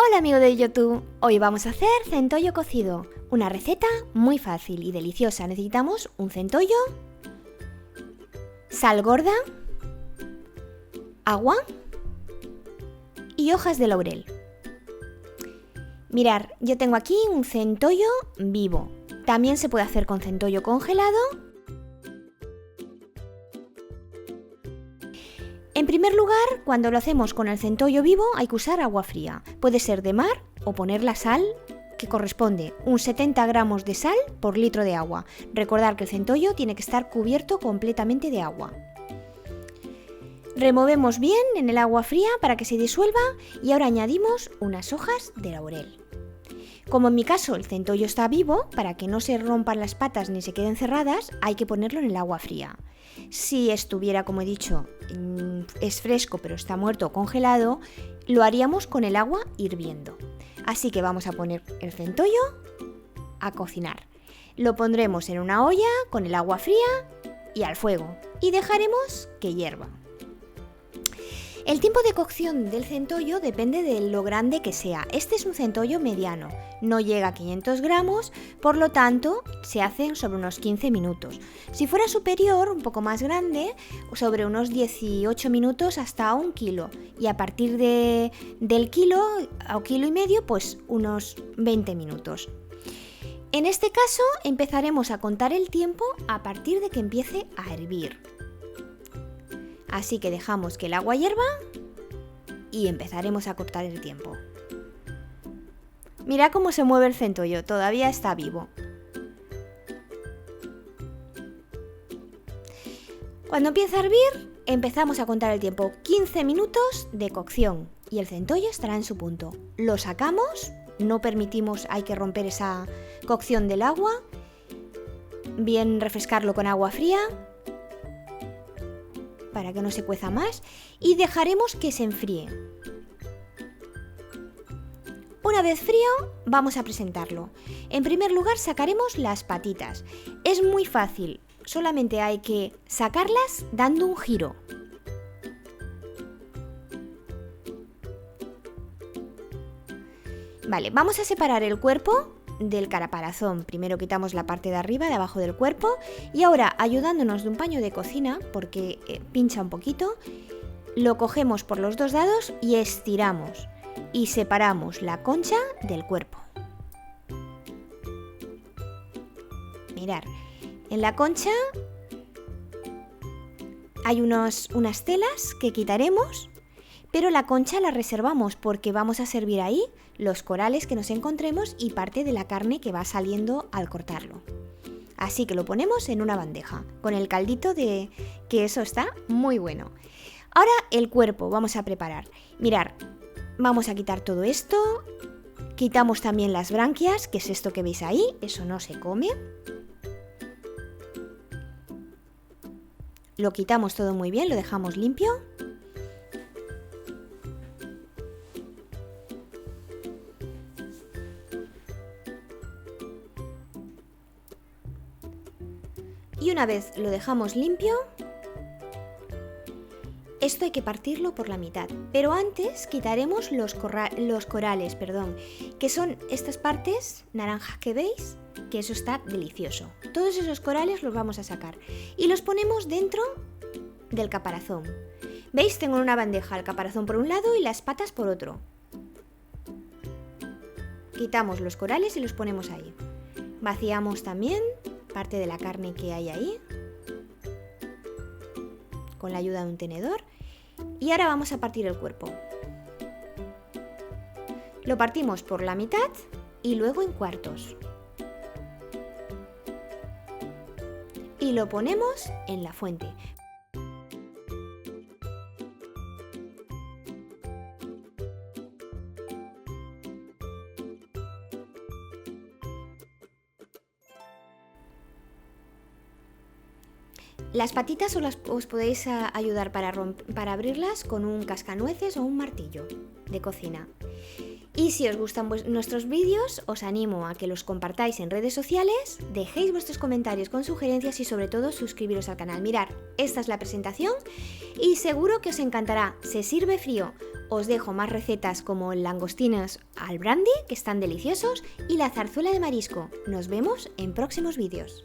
Hola amigo de YouTube, hoy vamos a hacer centollo cocido, una receta muy fácil y deliciosa. Necesitamos un centollo, sal gorda, agua y hojas de laurel. Mirad, yo tengo aquí un centollo vivo, también se puede hacer con centollo congelado. En primer lugar, cuando lo hacemos con el centollo vivo hay que usar agua fría. Puede ser de mar o poner la sal que corresponde, un 70 gramos de sal por litro de agua. Recordad que el centollo tiene que estar cubierto completamente de agua. Removemos bien en el agua fría para que se disuelva y ahora añadimos unas hojas de laurel. Como en mi caso el centollo está vivo, para que no se rompan las patas ni se queden cerradas, hay que ponerlo en el agua fría. Si estuviera, como he dicho, es fresco pero está muerto o congelado, lo haríamos con el agua hirviendo. Así que vamos a poner el centollo a cocinar. Lo pondremos en una olla con el agua fría y al fuego y dejaremos que hierva. El tiempo de cocción del centollo depende de lo grande que sea. Este es un centollo mediano, no llega a 500 gramos, por lo tanto se hacen sobre unos 15 minutos. Si fuera superior, un poco más grande, sobre unos 18 minutos hasta 1 kilo. Y a partir del kilo o kilo y medio, pues unos 20 minutos. En este caso empezaremos a contar el tiempo a partir de que empiece a hervir. Así que dejamos que el agua hierva y empezaremos a cortar el tiempo. Mira cómo se mueve el centollo, todavía está vivo. Cuando empieza a hervir, empezamos a contar el tiempo. 15 minutos de cocción y el centollo estará en su punto. Lo sacamos, no permitimos, hay que romper esa cocción del agua, bien refrescarlo con agua fría, para que no se cueza más, y dejaremos que se enfríe. Una vez frío, vamos a presentarlo. En primer lugar, sacaremos las patitas. Es muy fácil, solamente hay que sacarlas dando un giro. Vale, vamos a separar el cuerpo del caparazón. Primero quitamos la parte de arriba, de abajo del cuerpo, y ahora, ayudándonos de un paño de cocina, porque pincha un poquito, lo cogemos por los dos lados y estiramos y separamos la concha del cuerpo. Mirad, en la concha hay unas telas que quitaremos, pero la concha la reservamos porque vamos a servir ahí los corales que nos encontremos y parte de la carne que va saliendo al cortarlo. Así que lo ponemos en una bandeja con el caldito que eso está muy bueno. Ahora el cuerpo vamos a preparar. Mirad, vamos a quitar todo esto. Quitamos también las branquias, que es esto que veis ahí, eso no se come. Lo quitamos todo muy bien, lo dejamos limpio. Y una vez lo dejamos limpio, esto hay que partirlo por la mitad. Pero antes quitaremos los corales, que son estas partes naranjas que veis, que eso está delicioso. Todos esos corales los vamos a sacar y los ponemos dentro del caparazón. ¿Veis? Tengo en una bandeja el caparazón por un lado y las patas por otro. Quitamos los corales y los ponemos ahí. Vaciamos también parte de la carne que hay ahí con la ayuda de un tenedor y ahora vamos a partir el cuerpo. Lo partimos por la mitad y luego en cuartos y lo ponemos en la fuente. Las patitas os podéis ayudar para abrirlas con un cascanueces o un martillo de cocina. Y si os gustan nuestros vídeos, os animo a que los compartáis en redes sociales, dejéis vuestros comentarios con sugerencias y sobre todo suscribiros al canal. Mirad, esta es la presentación y seguro que os encantará. Se sirve frío. Os dejo más recetas como langostinas al brandy, que están deliciosos, y la zarzuela de marisco. Nos vemos en próximos vídeos.